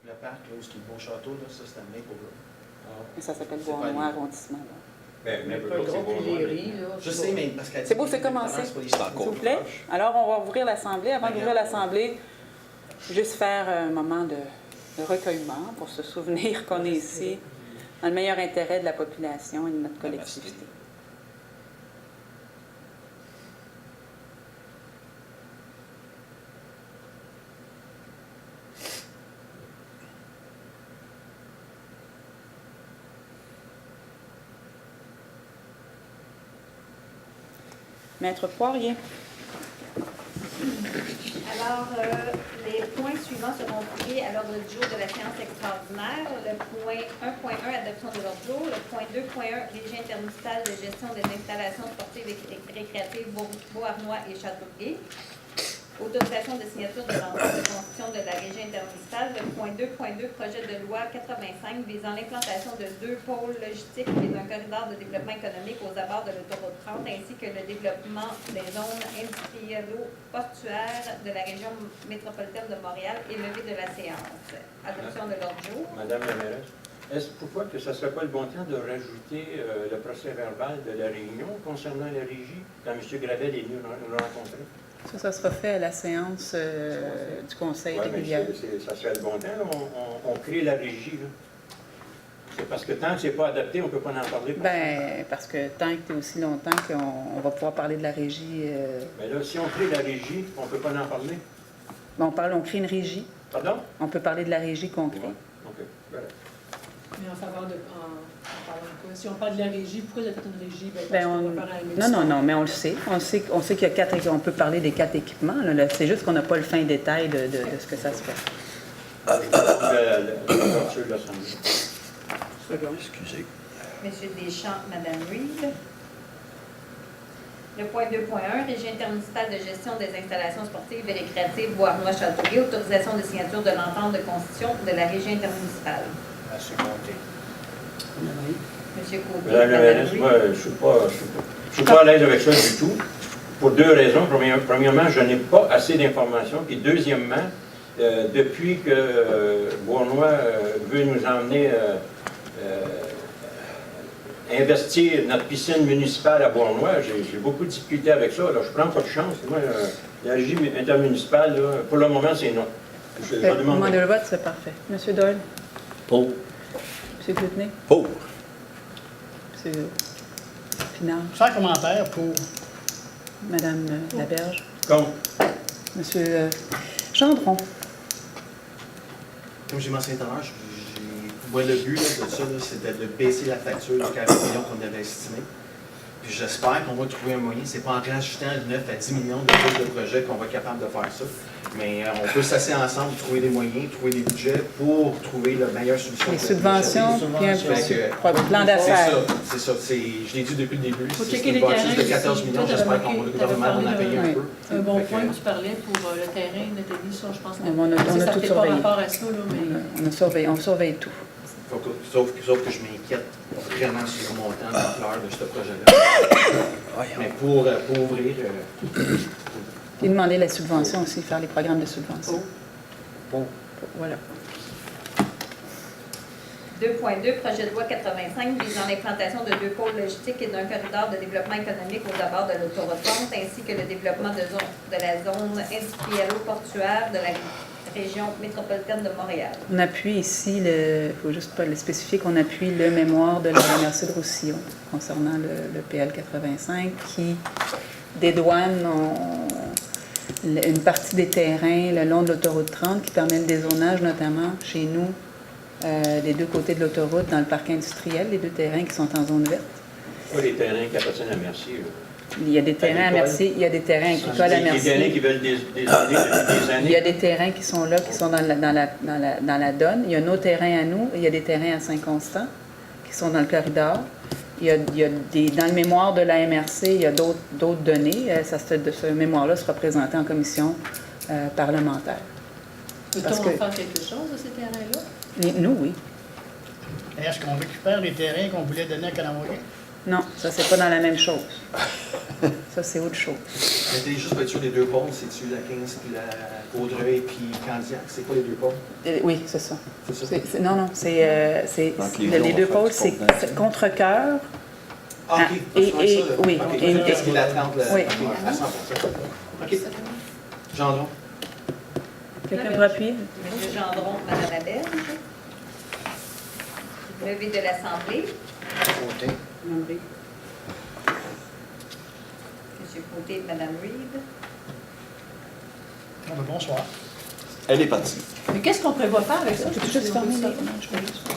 Le parc, là, où il y a le beau château, là, ça, c'est à Maple. Mais ça s'appelle C'est pas Bois-Noir libre. arrondissement. Là. Ben, mais Pas c'est gros bon, Tuileries, là. Je sais, mais parce qu'elle C'est beau, dit c'est commencé. c'est pas les C'est châteaux. S'il vous plaît. Alors, on va ouvrir l'Assemblée. Avant d'ouvrir l'Assemblée, juste faire un moment de recueillement pour se souvenir qu'on est ici dans le meilleur intérêt de la population et de notre collectivité. Maître Poirier. Alors, les points suivants seront pris à l'ordre du jour de la séance extraordinaire. Le point 1.1, adoption de l'ordre du jour. Le point 2.1, régie intermunicipale de gestion des installations sportives et récréatives Beauharnois et Châteauguay. Autorisation de signature de l'entente de construction de la régie intermunicipale. Le point 2.2, projet de loi 85 visant l'implantation de 2 pôles logistiques et d'un corridor de développement économique aux abords de l'autoroute 30, ainsi que le développement des zones industriello-portuaires de la région métropolitaine de Montréal et levée de la séance. Adoption de l'ordre du jour. Madame la mairesse, pourquoi que ça ne serait pas le bon temps de rajouter le procès-verbal de la réunion concernant la régie, quand M. Gravel est venu nous rencontrer? Ça sera fait à la séance du conseil régulier. Ça serait le bon temps, là. On crée la régie. Là. C'est parce que tant que ce n'est pas adapté, on ne peut pas en parler. Bien, parce que tant que tu es aussi longtemps qu'on va pouvoir parler de la régie. Mais là, si on crée la régie, on ne peut pas en parler. On crée une régie. Pardon? On peut parler de la régie qu'on crée. OK. Voilà. Mais en faveur de. En parlant de quoi? Si on parle de la régie, pourquoi vous avez fait une régie? Bien, Ben, parce qu'on va faire un non, mais on le sait. On sait qu'il y a 4 équipements. On peut parler des 4 équipements. Là. C'est juste qu'on n'a pas le fin détail de ce que ça se fait. L'ouverture de l'Assemblée. Excusez. Monsieur Deschamps, Madame Reed. Le point 2.1, régie intermunicipale de gestion des installations sportives et récréatives Beauharnois-Châteauguay, autorisation de signature de l'entente de constitution de la régie intermunicipale. À se compter. Monsieur Côté, Madame la Madame mairesse, Reed. moi, je ne suis pas à l'aise avec ça du tout. Pour 2 raisons. Premièrement, je n'ai pas assez d'informations. Puis deuxièmement, depuis que Beauharnois veut nous emmener investir notre piscine municipale à Beauharnois, j'ai beaucoup de difficultés avec ça. Alors, je ne prends pas de chance. Moi, la régie intermunicipale, là, pour le moment, c'est non. Je Le demande. moment de vote, c'est parfait. Monsieur Doyle? Pour. Monsieur Coutney? Pour. Monsieur Pinard? Sans commentaire pour. Madame Laberge? Contre. Monsieur Gendron? Comme j'ai mentionné tout à l'heure, moi, le but là, de ça, c'était de baisser la facture du 40 millions qu'on avait estimé. Puis j'espère qu'on va trouver un moyen. C'est pas en rajoutant 9 à 10 millions de plus de projets qu'on va être capable de faire ça. Mais on peut s'asseoir ensemble, trouver des moyens, trouver des budgets pour trouver la meilleure solution. Les subventions, puis un plan d'affaires. C'est ça. Je l'ai dit depuis le début. Faut C'est checker une les bâtisse terrains de 14 aussi. millions. Toi, J'espère qu'on t'avais le gouvernement va en parlé payer de- un peu. C'est un bon Fait que, point que tu parlais pour le terrain, Nathalie, ça, je pense. On a tout ça fait pas surveillé. rapport à ça, là, mais... On surveille tout. Sauf que je m'inquiète vraiment sur le montant, l'ampleur de ce projet-là. Mais pour ouvrir... Et demander la subvention aussi, faire les programmes de subvention. Voilà. 2.2, projet de loi 85 visant l'implantation de 2 pôles logistiques et d'un corridor de développement économique aux abords de l'autoroute 30, ainsi que le développement de la zone industriello-portuaire de la région métropolitaine de Montréal. On appuie ici, il faut juste pas le spécifier, qu'on appuie le mémoire de la MRC de Roussillon concernant le PL 85 qui dédouane une partie des terrains le long de l'autoroute 30 qui permet le dézonage, notamment chez nous, des 2 côtés de l'autoroute, dans le parc industriel, les 2 terrains qui sont en zone verte. Pas les terrains qui appartiennent à Mercier. Il y a des terrains à Mercier, il y a des terrains agricoles à Les terrains Mercier. qui veulent des années depuis des années. Il y a des terrains qui sont là, qui sont dans la donne. Il y a nos terrains à nous, il y a des terrains à Saint-Constant qui sont dans le corridor. Il y a dans le mémoire de la MRC, il y a d'autres données. Ce mémoire-là sera présenté en commission parlementaire. Peut-on en Parce que- faire quelque chose de ces terrains-là? Nous, oui. Est-ce qu'on récupère les terrains qu'on voulait donner à Kanawagé? Non, ça, c'est pas dans la même chose. Ça, c'est autre chose. Mais t'es juste pour être sûr des deux pôles, c'est-tu la 15 puis la Vaudreuil puis Candiac? C'est quoi les deux pôles? Oui, c'est ça. C'est ça? Non, c'est Entre les les deux, deux on va pôles, faire du c'est pont dansé. Contre-Cœur. Ah, OK. Et- Je vois ça, là. oui, OK. et- Qu'est-ce qui est la 30, là? Oui. OK, à 100%. OK. Gendron. Quelqu'un peut appuyer? Monsieur Gendron, Madame Laberge. Levé de l'Assemblée. Côté. Monsieur Côté, Madame Reed. Bon, ben, bonsoir. Elle est partie. Mais qu'est-ce qu'on prévoit faire avec ça? Je peux juste fermer les... Non, je peux juste...